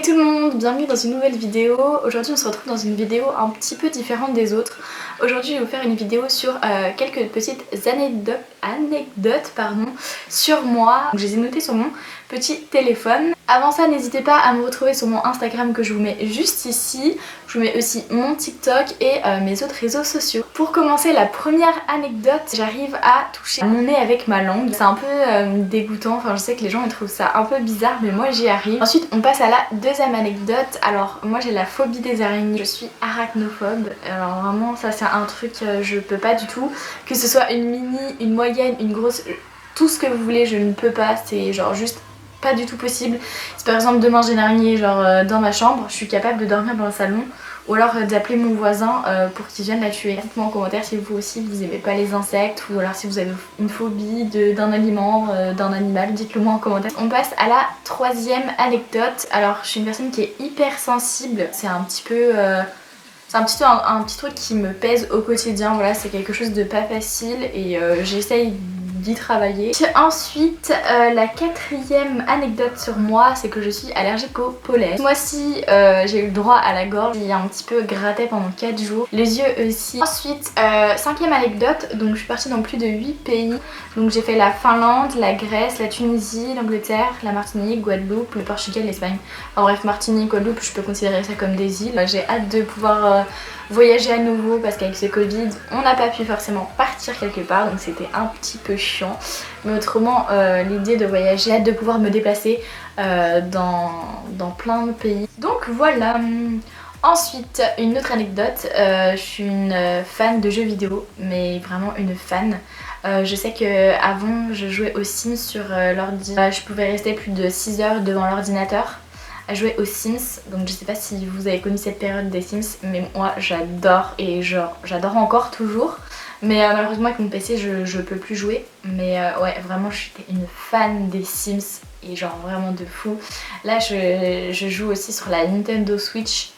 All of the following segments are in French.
Hey tout le monde, bienvenue dans une nouvelle vidéo. Aujourd'hui on se retrouve dans une vidéo un petit peu différente des autres. Aujourd'hui je vais vous faire une vidéo sur quelques petites anecdotes sur moi. Donc, je les ai notées sur mon petit téléphone. Avant ça n'hésitez pas à me retrouver sur mon Instagram que je vous mets juste ici. Je vous mets aussi mon TikTok et mes autres réseaux sociaux. Pour commencer la première anecdote, j'arrive à toucher mon nez avec ma langue. C'est un peu dégoûtant, enfin je sais que les gens ils trouvent ça un peu bizarre mais moi j'y arrive. Ensuite on passe à la deuxième anecdote. Alors moi j'ai la phobie des araignées, je suis arachnophobe. Alors vraiment ça c'est un truc je peux pas du tout. Que ce soit une mini, une moyenne, une grosse, tout ce que vous voulez je ne peux pas, c'est genre juste pas du tout possible. Si par exemple demain j'ai une araignée genre dans ma chambre, je suis capable de dormir dans le salon ou alors d'appeler mon voisin pour qu'il vienne la tuer. Dites-moi en commentaire si vous aussi vous aimez pas les insectes ou alors si vous avez une phobie d'un aliment, d'un animal, dites-le moi en commentaire. On passe à la troisième anecdote. Alors je suis une personne qui est hyper sensible, c'est un petit peu... c'est un petit truc qui me pèse au quotidien, voilà, c'est quelque chose de pas facile et j'essaye d'y travailler. Ensuite, la quatrième anecdote sur moi, c'est que je suis allergique au pollen. Ce mois-ci, j'ai eu le droit à la gorge, il y a un petit peu gratté pendant 4 jours, les yeux aussi. Ensuite, cinquième anecdote, donc je suis partie dans plus de 8 pays. Donc j'ai fait la Finlande, la Grèce, la Tunisie, l'Angleterre, la Martinique, Guadeloupe, le Portugal, l'Espagne. En bref, Martinique, Guadeloupe, je peux considérer ça comme des îles. J'ai hâte de pouvoir voyager à nouveau parce qu'avec ce Covid, on n'a pas pu forcément partir quelque part, donc c'était un petit peu chiant. Mais autrement, l'idée de voyager, hâte de pouvoir me déplacer dans plein de pays. Donc voilà. Ensuite, une autre anecdote, je suis une fan de jeux vidéo, mais vraiment une fan. Je sais que avant je jouais aux Sims sur l'ordi. Je pouvais rester plus de 6 heures devant l'ordinateur à jouer aux Sims. Donc je sais pas si vous avez connu cette période des Sims, mais moi j'adore et genre j'adore encore toujours. Mais malheureusement avec mon PC je peux plus jouer. Mais ouais vraiment j'étais une fan des Sims et genre vraiment de fou. Là je joue aussi sur la Nintendo Switch.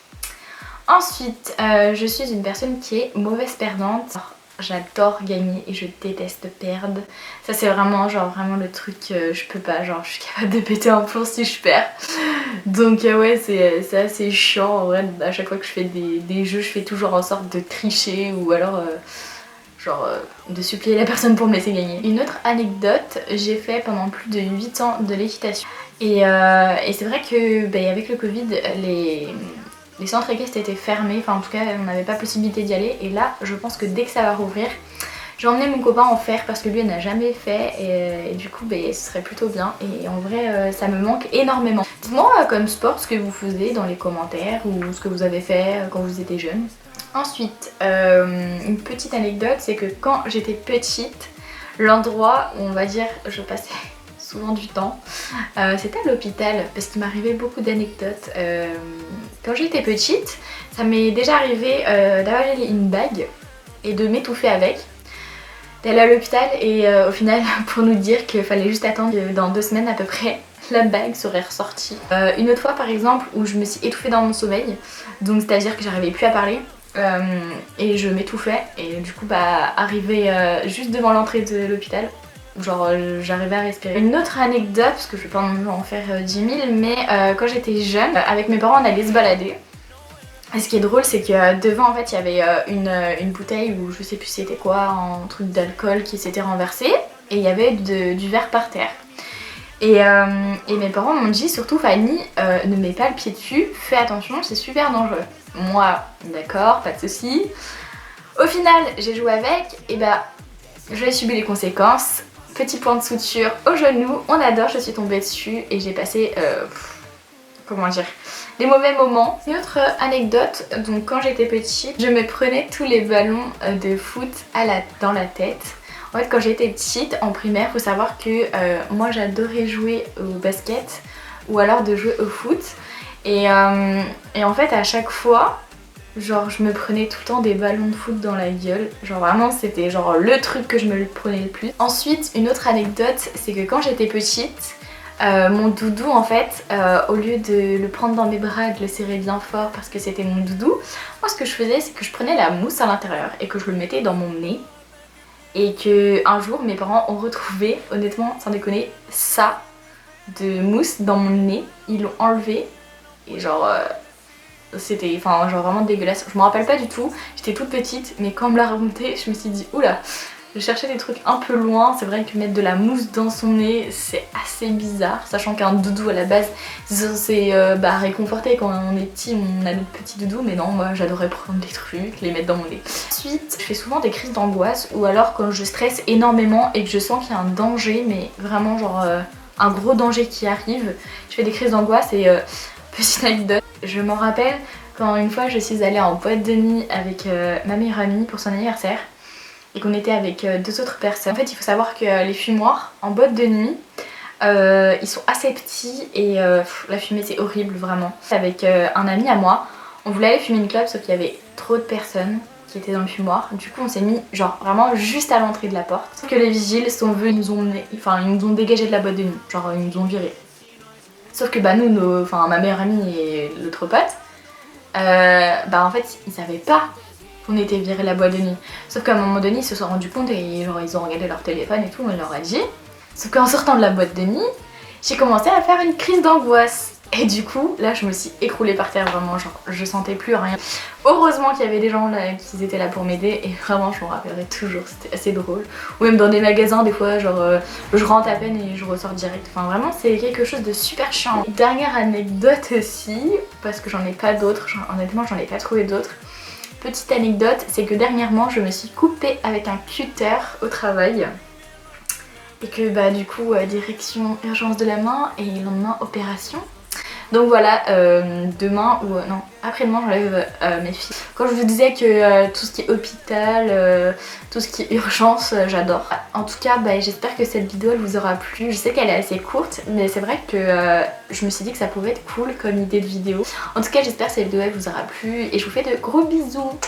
Ensuite je suis une personne qui est mauvaise perdante. J'adore gagner et je déteste perdre. Ça c'est vraiment genre vraiment le truc je peux pas, genre je suis capable de péter un plomb si je perds. Donc ouais c'est assez chiant en vrai. À chaque fois que je fais des jeux je fais toujours en sorte de tricher ou alors de supplier la personne pour me laisser gagner. Une autre anecdote, j'ai fait pendant plus de 8 ans de l'équitation et c'est vrai que avec le Covid les centres équestres étaient fermés, enfin en tout cas on n'avait pas possibilité d'y aller et là je pense que dès que ça va rouvrir, je vais emmener mon copain en faire parce que lui il n'a jamais fait et du coup ce serait plutôt bien et en vrai ça me manque énormément. Dites-moi comme sport ce que vous faisiez dans les commentaires ou ce que vous avez fait quand vous étiez jeune. Ensuite, une petite anecdote, c'est que quand j'étais petite, l'endroit où on va dire je passais souvent du temps, c'était à l'hôpital parce qu'il m'arrivait beaucoup d'anecdotes. Quand j'étais petite, ça m'est déjà arrivé d'avaler une bague et de m'étouffer avec, d'aller à l'hôpital et au final pour nous dire qu'il fallait juste attendre que dans 2 semaines à peu près la bague serait ressortie. Une autre fois par exemple où je me suis étouffée dans mon sommeil, donc c'est à dire que j'arrivais plus à parler et je m'étouffais et du coup arrivé juste devant l'entrée de l'hôpital, genre j'arrivais à respirer. Une autre anecdote, parce que je vais pas en faire 10 000, mais quand j'étais jeune, avec mes parents on allait se balader. Et ce qui est drôle c'est que devant en fait il y avait une bouteille ou je sais plus c'était quoi, un truc d'alcool qui s'était renversé et il y avait du verre par terre. Et mes parents m'ont dit surtout Fanny, ne mets pas le pied dessus, fais attention, c'est super dangereux. Moi, d'accord, pas de soucis. Au final, j'ai joué avec, et j'ai subi les conséquences. Petit point de suture au genou, on adore, je suis tombée dessus et j'ai passé, comment dire, les mauvais moments. Une autre anecdote, donc quand j'étais petite, je me prenais tous les ballons de foot dans la tête. En fait quand j'étais petite en primaire, faut savoir que moi j'adorais jouer au basket ou alors de jouer au foot et en fait à chaque fois genre je me prenais tout le temps des ballons de foot dans la gueule, genre vraiment c'était genre le truc que je me prenais le plus. Ensuite une autre anecdote c'est que quand j'étais petite mon doudou en fait au lieu de le prendre dans mes bras et de le serrer bien fort parce que c'était mon doudou, moi ce que je faisais c'est que je prenais la mousse à l'intérieur et que je le mettais dans mon nez. Et que un jour mes parents ont retrouvé, honnêtement sans déconner, ça de mousse dans mon nez. Ils l'ont enlevé et genre c'était enfin genre vraiment dégueulasse. Je me rappelle pas du tout, j'étais toute petite mais quand on me l'a remonté je me suis dit oula. Je cherchais des trucs un peu loin, c'est vrai que mettre de la mousse dans son nez c'est assez bizarre, sachant qu'un doudou à la base c'est censé réconforter quand on est petit, on a notre petit doudou, mais non moi j'adorais prendre des trucs, les mettre dans mon nez. Ensuite je fais souvent des crises d'angoisse ou alors quand je stresse énormément et que je sens qu'il y a un danger, mais vraiment genre un gros danger qui arrive, je fais des crises d'angoisse et petite anecdote, je m'en rappelle quand une fois je suis allée en boîte de nuit avec ma meilleure amie pour son anniversaire. Et qu'on était avec 2 autres personnes. En fait il faut savoir que les fumoirs en boîte de nuit ils sont assez petits et la fumée c'est horrible vraiment. Avec un ami à moi, on voulait aller fumer une clope sauf qu'il y avait trop de personnes qui étaient dans le fumoir. Du coup on s'est mis genre vraiment juste à l'entrée de la porte. Sauf que les vigiles sont venus, ils nous ont dégagé de la boîte de nuit, genre ils nous ont virés. Sauf que bah nous, ma meilleure amie et l'autre pote, en fait ils savaient pas qu'on était viré de la boîte de nuit. Sauf qu'à un moment donné ils se sont rendus compte et genre ils ont regardé leur téléphone et tout, on leur a dit. Sauf qu'en sortant de la boîte de nuit, j'ai commencé à faire une crise d'angoisse. Et du coup là je me suis écroulée par terre vraiment, genre je sentais plus rien. Heureusement qu'il y avait des gens là qui étaient là pour m'aider et vraiment je m'en rappellerai toujours, c'était assez drôle. Ou même dans des magasins des fois genre je rentre à peine et je ressors direct. Enfin vraiment c'est quelque chose de super chiant. Dernière anecdote aussi, parce que j'en ai pas d'autres, honnêtement j'en ai pas trouvé d'autres. Petite anecdote, c'est que dernièrement je me suis coupée avec un cutter au travail. Et que du coup direction urgence de la main et le lendemain opération. Donc voilà, demain ou non, après-demain j'enlève mes filles. Quand je vous disais que tout ce qui est hôpital, tout ce qui est urgence, j'adore. En tout cas, j'espère que cette vidéo elle vous aura plu. Je sais qu'elle est assez courte, mais c'est vrai que je me suis dit que ça pouvait être cool comme idée de vidéo. En tout cas, j'espère que cette vidéo elle vous aura plu et je vous fais de gros bisous.